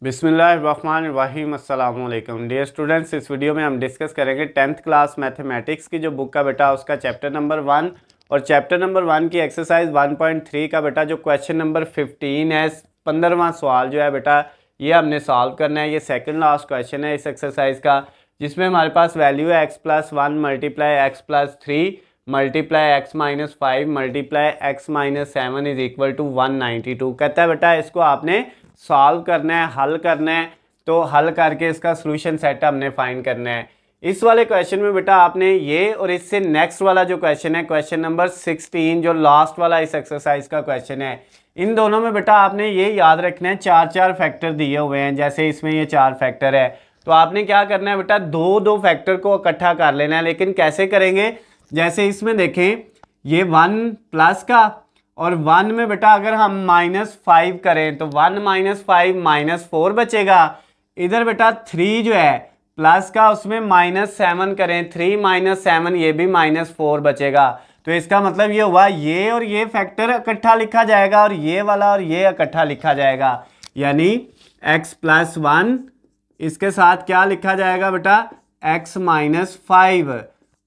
बिस्मिल्लाहिर्रहमानिर्रहीम अस्सलाम वालेकुम डियर स्टूडेंट्स। इस वीडियो में हम डिस्कस करेंगे 10th क्लास मैथमेटिक्स की जो बुक का बेटा उसका चैप्टर नंबर 1 और चैप्टर नंबर 1 की एक्सरसाइज 1.3 का बेटा जो क्वेश्चन नंबर 15 है, 15वां सवाल जो है बेटा ये हमने सॉल्व करना है। ये सेकंड लास्ट क्वेश्चन है इस एक्सरसाइज का, जिसमें हमारे पास वैल्यू है x+1 multiply x+3 multiply x-5 multiply x-7 is equal to 192। कहता है बेटा इसको आपने सॉल्व करना है, हल करना है। तो हल करके इसका सॉल्यूशन सेट हमने फाइंड करना है। इस वाले क्वेश्चन में बेटा आपने ये और इससे नेक्स्ट वाला जो क्वेश्चन है क्वेश्चन नंबर 16 जो लास्ट वाला इस एक्सरसाइज का क्वेश्चन है, इन दोनों में बेटा आपने ये याद रखना है चार चार फैक्टर दिए हुए हैं। जैसे इसमें ये 4 फैक्टर है तो आपने क्या करना है बेटा दो दो फैक्टर को इकट्ठा कर लेना है। लेकिन कैसे करेंगे, जैसे इसमें देखें ये 1 प्लस का और 1 में बेटा अगर हम -5 करें तो 1 - 5 -4 बचेगा। इधर बेटा 3 जो है प्लस का उसमें -7 करें 3 - 7 ये भी -4 बचेगा। तो इसका मतलब ये हुआ ये और ये फैक्टर इकट्ठा लिखा जाएगा और ये वाला और ये इकट्ठा लिखा जाएगा। यानी x+1 इसके साथ क्या लिखा जाएगा बेटा x-5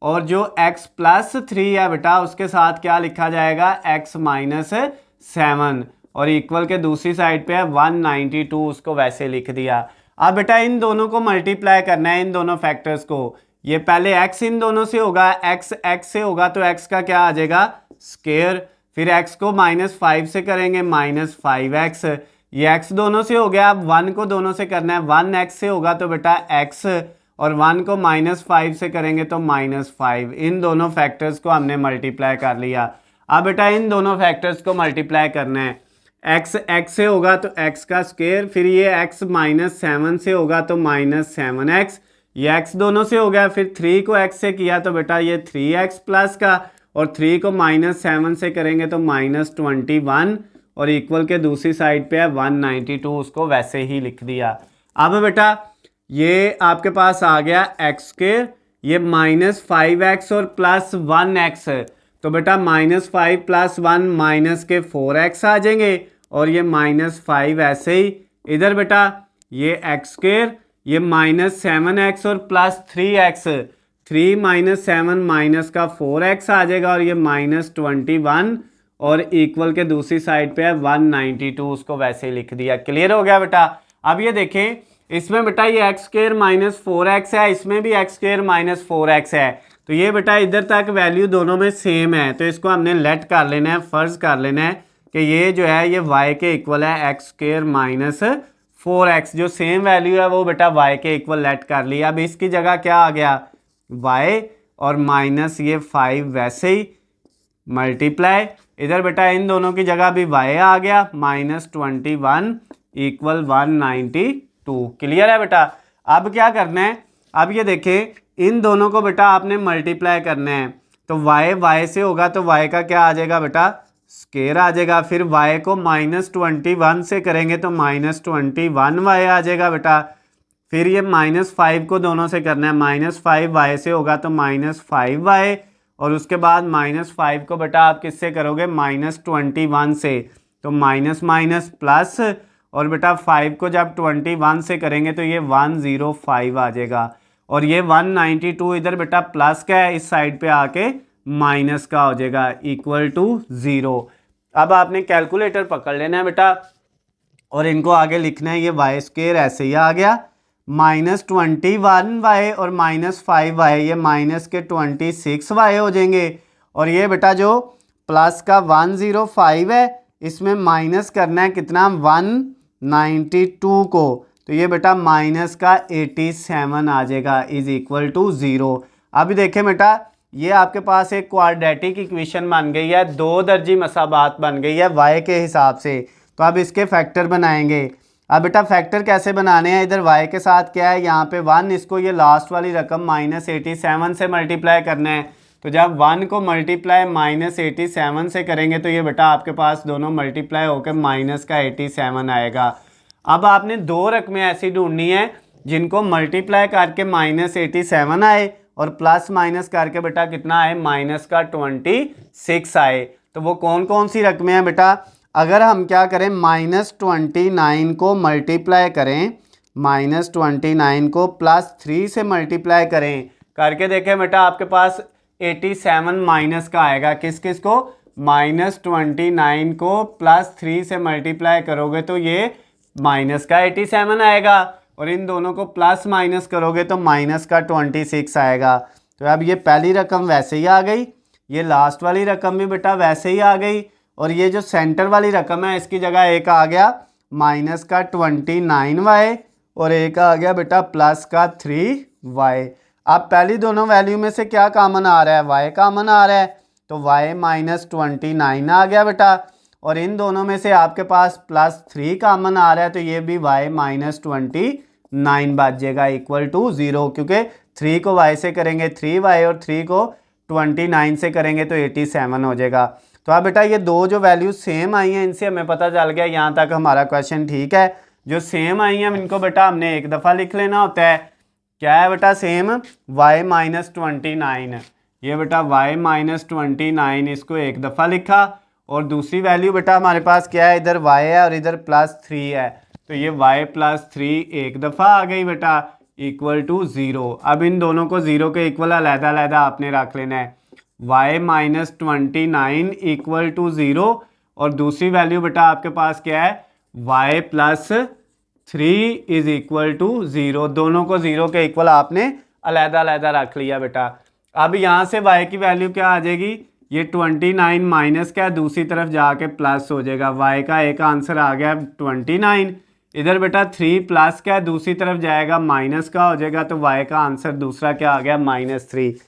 और जो x+3 है बेटा उसके साथ क्या लिखा जाएगा x-7 और इक्वल के दूसरी साइड पे है 192, उसको वैसे लिख दिया। अब बेटा इन दोनों को मल्टीप्लाई करना है, इन दोनों फैक्टर्स को। ये पहले x इन दोनों से होगा, x से होगा तो x का क्या आ जाएगा स्क्वायर, फिर x को -5 से करेंगे -5x, ये x दोनों से हो गया। अब 1 को दोनों से करना है, 1x से होगा तो बेटा x और 1 को -5 से करेंगे तो -5। इन दोनों फैक्टर्स को हमने मल्टीप्लाई कर लिया। अब बेटा इन दोनों फैक्टर्स को मल्टीप्लाई करना है, x से होगा तो x का स्क्वायर, फिर ये x -7 से होगा तो -7x, ये x दोनों से हो गया। फिर 3 को x से किया तो बेटा ये 3x प्लस का, और 3 को -7 से करेंगे तो -21 और इक्वल के दूसरी साइड पे है 192, उसको वैसे ही लिख दिया। अब बेटा ये आपके पास आ गया x², ये -5x और +1x, तो बेटा -5 + 1 -4x आ जाएंगे और ये -5 ऐसे ही। इधर बेटा ये x², ये -7x और +3x, 3 - 7 -4x आ जाएगा और ये -21 और इक्वल के दूसरी साइड पे है 192, उसको वैसे ही लिख दिया। क्लियर हो गया बेटा। अब ये देखें इसमें बेटा ये x² - 4x है, इसमें भी x² - 4x है, तो ये बेटा इधर तक वैल्यू दोनों में सेम है। तो इसको हमने लेट कर लेना है, फर्ज कर लेना है कि ये जो है ये y के इक्वल है x² - 4x, जो सेम वैल्यू है वो बेटा y के इक्वल लेट कर लिया। अब इसकी जगह क्या आ गया y और माइनस ये 5 वैसे ही मल्टीप्लाई, इधर बेटा इन दोनों की जगह भी y आ गया -21 इक्वल 192। क्लियर है बेटा। अब क्या करना है, अब ये देखें इन दोनों को बेटा आपने मल्टीप्लाई करना है, तो y से होगा तो y का क्या आ जाएगा बेटा स्क्वायर आ जाएगा। फिर y को -21 से करेंगे तो -21y आ जाएगा बेटा। फिर ये -5 को दोनों से करना है, -5y से होगा तो -5y और उसके बाद -5 को बेटा आप किससे करोगे -21 से, तो माइनस माइनस प्लस, और बेटा 5 को जब 21 से करेंगे तो ये 105 आ जाएगा और ये 192 इधर बेटा प्लस का है, इस साइड पे आके माइनस का हो जाएगा इक्वल टू 0। अब आपने कैलकुलेटर पकड़ लेना है बेटा और इनको आगे लिखना है। ये y² ऐसे ही आ गया, -21y और -5y, ये माइनस के 26y हो जाएंगे। और ये बेटा जो प्लस का 105 है इसमें माइनस करना है कितना 192 को, तो ये बेटा माइनस का 87 आ जाएगा इज इक्वल टू 0। अभी देखें बेटा ये आपके पास एक क्वाड्रेटिक इक्वेशन बन गई है, 2 दर्जी मसाबात बन गई है y के हिसाब से। तो अब इसके फैक्टर बनाएंगे। अब बेटा फैक्टर कैसे बनाने हैं, इधर y के साथ क्या है यहाँ पे 1, इसको ये लास्ट वाली रकम -87 से मल्टीप्लाई करना है। तो जब 1 को मल्टीप्लाई -87 से करेंगे तो ये बेटा आपके पास दोनों मल्टीप्लाई होकर माइनस का 87 आएगा। अब आपने 2 रकमें ऐसी ढूंढनी है जिनको मल्टीप्लाई करके -87 आए और प्लस माइनस करके बेटा कितना आए माइनस का 26 आए। तो वो कौन कौन सी रकमें हैं बेटा, अगर हम क्या करें -29 को मल्टीप्लाई करें, -29 को +3 से मल्टीप्लाई करें, करके देखें बेटा आपके पास 87 माइनस का आएगा। किस किस को? -29 को +3 से मल्टीप्लाई करोगे तो ये माइनस का 87 आएगा, और इन दोनों को प्लस माइनस करोगे तो माइनस का 26 आएगा। तो अब ये पहली रकम वैसे ही आ गई, ये लास्ट वाली रकम भी बेटा वैसे ही आ गई, और ये जो सेंटर वाली रकम है इसकी जगह एक आ गया माइनस का 29y और एक आ गया बेटा प्लस का 3y। अब पहली दोनों वैल्यू में से क्या कॉमन आ रहा है? y कॉमन आ रहा है, तो y -29 आ गया बेटा, और इन दोनों में से आपके पास +3 कॉमन आ रहा है, तो ये भी y -29 बच जाएगा इक्वल टू 0, क्योंकि 3 को y से करेंगे 3y और 3 को 29 से करेंगे तो 87 हो जाएगा। तो अब बेटा ये दो जो वैल्यू सेम आई हैं इनसे हमें पता चल गया यहाँ तक हमारा क्वेश्चन ठीक है। जो सेम आई हैं इनको बेटा हमने एक दफ़ा लिख लेना होता है। क्या है बेटा सेम? y -29, ये बेटा y -29 इसको एक दफ़ा लिखा, और दूसरी वैल्यू बेटा हमारे पास क्या है? इधर y है और इधर +3 है, तो ये y +3 एक दफ़ा आ गई बेटा इक्वल टू 0। अब इन दोनों को 0 के इक्वल अलग-अलग आपने रख लेना है, y -29 इक्वल टू 0, और दूसरी वैल्यू बेटा आपके पास क्या है? y +3 is equal to 0। दोनों को 0 के इक्वल आपने अलग-अलग रख लिया बेटा। अब यहाँ से y की वैल्यू क्या आ जाएगी? ये 29 माइनस का दूसरी तरफ जाके प्लस हो जाएगा, y का एक आंसर आ गया 29। इधर बेटा 3 प्लस का दूसरी तरफ जाएगा माइनस का हो जाएगा, तो y का आंसर दूसरा क्या आ गया? -3।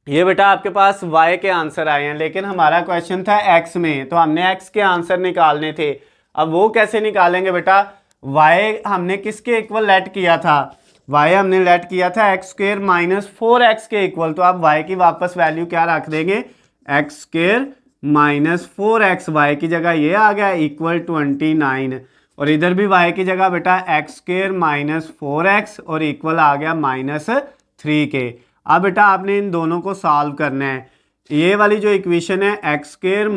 ये बेटा आपके पास y के आंसर आए हैं, लेकिन हमारा क्वेश्चन था x में, तो हमने x के आंसर निकालने थे। अब वो कैसे निकालेंगे बेटा? y हमने किसके इक्वल लेट किया था? y हमने लेट किया था x² - 4x के इक्वल, तो अब y की वापस वैल्यू क्या रख देंगे? x² - 4x, y की जगह ये आ गया इक्वल 29, और इधर भी y की जगह बेटा x² - 4x और इक्वल आ गया -3 के। अब बेटा आपने इन दोनों को सॉल्व करना है। ये वाली जो इक्वेशन है x² -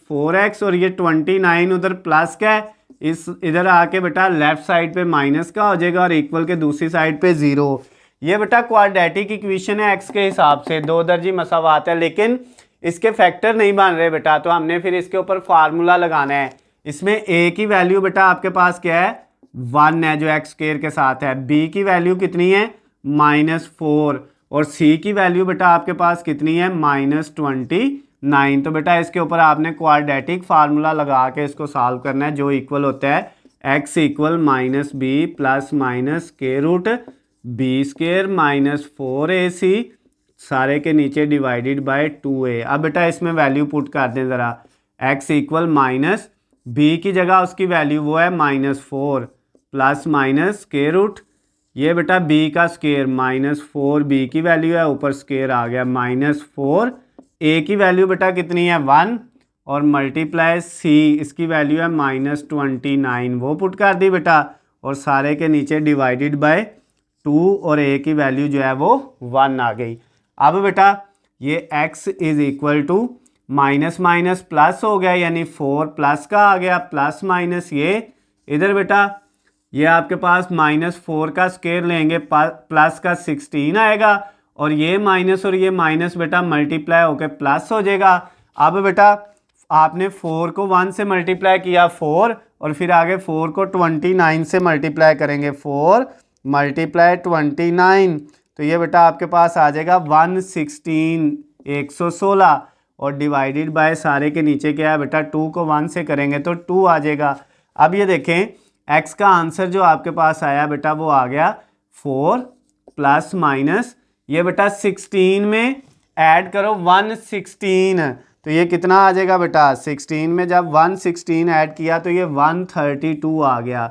4x और ये 29 उधर प्लस का है, इस इधर आके बेटा लेफ्ट साइड पे माइनस का हो जाएगा और इक्वल के दूसरी साइड पे 0। ये बेटा क्वाड्रेटिक इक्वेशन है x के हिसाब से, दो दर्जी मसावात है, लेकिन इसके फैक्टर नहीं बन रहे बेटा, तो हमने फिर इसके ऊपर फार्मूला लगाना है। इसमें a की वैल्यू बेटा आपके पास क्या है? 1 है जो x² के साथ है, b की वैल्यू कितनी है? -4, और c की वैल्यू बेटा आपके पास कितनी है? -29। तो बेटा इसके ऊपर आपने क्वाड्रेटिक फार्मूला लगा के इसको सॉल्व करना है, जो इक्वल होता है x equal -b plus minus k√b² - 4ac सारे के नीचे डिवाइडेड बाय 2a। अब बेटा इसमें वैल्यू पुट कर दें ज़रा, x इक्वल -b की जगह उसकी वैल्यू वो है -4 प्लस माइनस k√, ये बेटा b का स्केयर -4 b की वैल्यू है, ऊपर स्केयर आ गया -4, a की वैल्यू बेटा कितनी है? 1, और मल्टीप्लाई c इसकी वैल्यू है -29, वो पुट कर दी बेटा, और सारे के नीचे डिवाइडेड बाय 2 और a की वैल्यू जो है वो 1 आ गई। अब बेटा ये x is equal to minus minus plus हो गया, यानी 4 प्लस का आ गया, प्लस माइनस ये इधर बेटा ये आपके पास -4 का स्केयर लेंगे प्लस का 16 आएगा, और ये माइनस और ये माइनस बेटा मल्टीप्लाई होकर प्लस हो जाएगा। अब बेटा आपने 4 को 1 से मल्टीप्लाई किया 4, और फिर आगे 4 को 29 से मल्टीप्लाई करेंगे 4 × 29, तो ये बेटा आपके पास आ जाएगा 116 और डिवाइडेड बाय सारे के नीचे क्या है बेटा? 2 को 1 से करेंगे तो 2 आ जाएगा। अब ये देखें x का आंसर जो आपके पास आया बेटा वो आ गया 4 प्लस माइनस ये बेटा 16 में ऐड करो 116, तो ये कितना आ जाएगा बेटा? 16 में जब 116 ऐड किया तो ये 132 आ गया।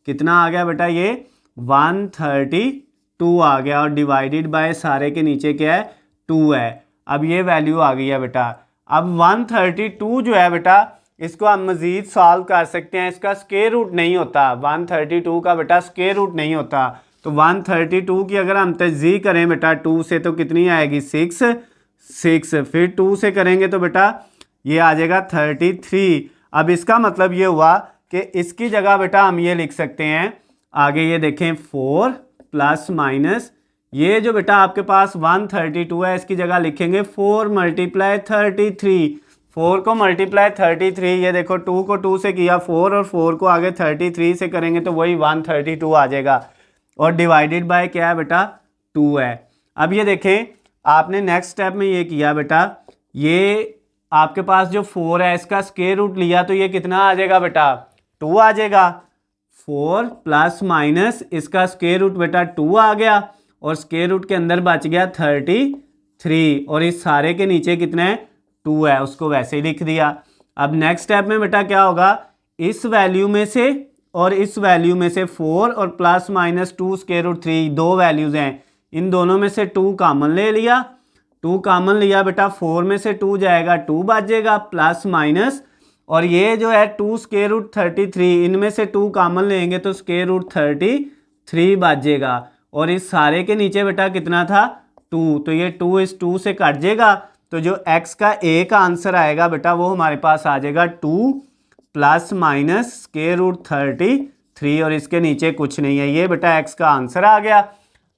कितना आ गया बेटा? ये 132 आ गया, और डिवाइडेड बाय सारे के नीचे क्या है? 2 है। अब ये वैल्यू आ गई है बेटा। अब 132 जो है बेटा इसको हम मज़ीद सॉल्व कर सकते हैं, इसका स्क्वायर रूट नहीं होता, 132 का बेटा स्क्वायर रूट नहीं होता, तो 132 की अगर हम तज़ीह करें बेटा 2 से तो कितनी आएगी? 6, फिर 2 से करेंगे तो बेटा ये आ जाएगा 33। अब इसका मतलब ये हुआ कि इसकी जगह बेटा हम ये लिख सकते हैं, आगे ये देखें 4 प्लस माइनस, ये जो बेटा आपके पास 132 है इसकी जगह लिखेंगे 4 मल्टीप्लाई 33। 4 को मल्टीप्लाई 33, ये देखो 2 को 2 से किया 4 और 4 को आगे 33 से करेंगे तो वही 132 आ जाएगा, और डिवाइडेड बाय क्या है बेटा 2 है। अब ये देखें आपने नेक्स्ट स्टेप में ये किया बेटा, ये आपके पास जो 4 है इसका स्क्वायर रूट लिया तो ये कितना आ जाएगा बेटा 2 आ जाएगा। 4 प्लस माइनस इसका स्क्वायर रूट बेटा 2 आ गया, और स्क्वायर रूट के अंदर बच गया 33, और इस सारे के नीचे कितना है 2 है, उसको वैसे ही लिख दिया। अब नेक्स्ट स्टेप में बेटा क्या होगा, इस वैल्यू में से और इस वैल्यू में से 4 और प्लस माइनस 2 स्क्वायर रूट 3 दो वैल्यूज हैं, इन दोनों में से 2 कॉमन ले लिया। 2 कॉमन लिया बेटा, 4 में से 2 जाएगा 2 बचेगा, प्लस माइनस, और ये जो है 2 स्क्वायर रूट 33, इनमें से 2 कॉमन लेंगे तो स्क्वायर रूट 33 बचेगा, और इस सारे के नीचे बेटा कितना था 2, तो ये 2 इस 2 से कट जाएगा, तो जो x का a का आंसर आएगा बेटा वो हमारे पास आ जाएगा 2 प्लस माइनस स्क्वायर रूट 33, और इसके नीचे कुछ नहीं है, ये बेटा x का आंसर आ गया।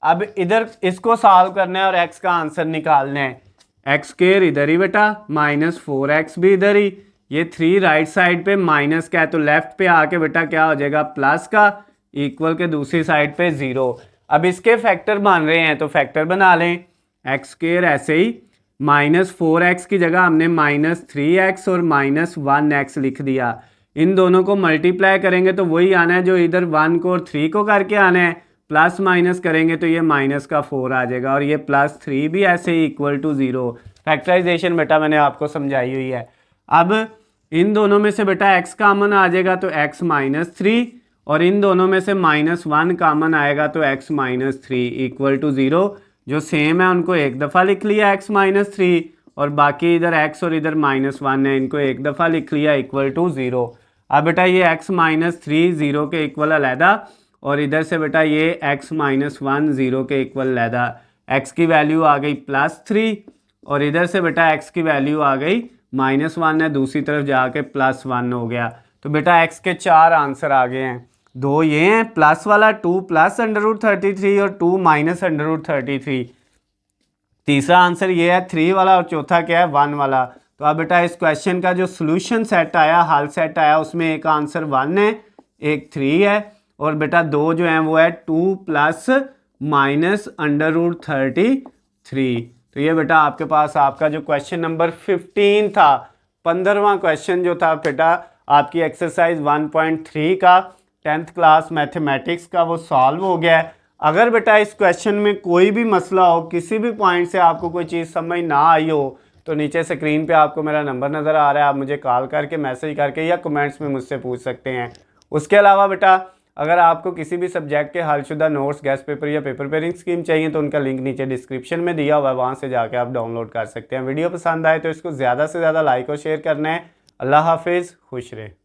अब इधर इसको सॉल्व करना है और x का आंसर निकालना है, x स्क्वायर इधर ही बेटा माइनस 4x भी इधर ही, ये 3 राइट साइड पे माइनस का है तो लेफ्ट पे आके बेटा क्या हो जाएगा प्लस का, इक्वल के दूसरी साइड पे 0। अब इसके फैक्टर बन रहे हैं तो फैक्टर बना लें, एक्स स्क्वायर ऐसे ही माइनस 4x की जगह हमने माइनस 3x और माइनस 1x लिख दिया, इन दोनों को मल्टीप्लाई करेंगे तो वही आना है जो इधर 1 को और 3 को करके आना है, प्लस माइनस करेंगे तो ये माइनस का 4 आ जाएगा, और ये प्लस 3 भी ऐसे ही इक्वल टू 0। फैक्टराइजेशन बेटा मैंने आपको समझाई हुई है। अब इन दोनों में से बेटा x कॉमन आ जाएगा तो x माइनस 3, और इन दोनों में से माइनस 1 कॉमन आएगा तो x माइनस 3 इक्वल टू 0। जो सेम है उनको एक दफ़ा लिख लिया x माइनस 3, और बाकी इधर x और इधर माइनस 1 है, इनको एक दफ़ा लिख लिया इक्वल टू 0। अब बेटा ये x माइनस 3 0 के इक्वल अलहदा, और इधर से बेटा ये x माइनस 1 0 के इक्वल अलहदा, x की वैल्यू आ गई प्लस 3, और इधर से बेटा x की वैल्यू आ गई माइनस 1 है, दूसरी तरफ जाके प्लस 1 हो गया। तो बेटा x के 4 आंसर आ गए हैं, 2 ये हैं प्लस वाला 2 प्लस अंडर रूट 33 और 2 माइनस अंडर रूट 33, तीसरा आंसर ये है 3 वाला, और चौथा क्या है 1 वाला। तो अब बेटा इस क्वेश्चन का जो सोल्यूशन सेट आया, हल सेट आया, उसमें एक आंसर 1 है, एक 3 है, और बेटा 2 जो हैं वो है 2 प्लस माइनस अंडर रूट 33। तो ये बेटा आपके पास आपका जो क्वेश्चन नंबर 15 था, 15वां क्वेश्चन जो था बेटा आपकी एक्सरसाइज 1.3 का 10th क्लास मैथमेटिक्स का, वो सॉल्व हो गया है। अगर बेटा इस क्वेश्चन में कोई भी मसला हो, किसी भी पॉइंट से आपको कोई चीज़ समझ ना आई हो, तो नीचे स्क्रीन पे आपको मेरा नंबर नज़र आ रहा है, आप मुझे कॉल करके मैसेज करके या कमेंट्स में मुझसे पूछ सकते हैं। उसके अलावा बेटा अगर आपको किसी भी सब्जेक्ट के हलशुदा नोट्स, गेस्ट पेपर या पेपर पेयरिंग स्कीम चाहिए तो उनका लिंक नीचे डिस्क्रिप्शन में दिया हुआ है, वहाँ से जाके आप डाउनलोड कर सकते हैं। वीडियो पसंद आए तो इसको ज़्यादा से ज़्यादा लाइक और शेयर करना है। अल्लाह हाफिज़, खुश रहे।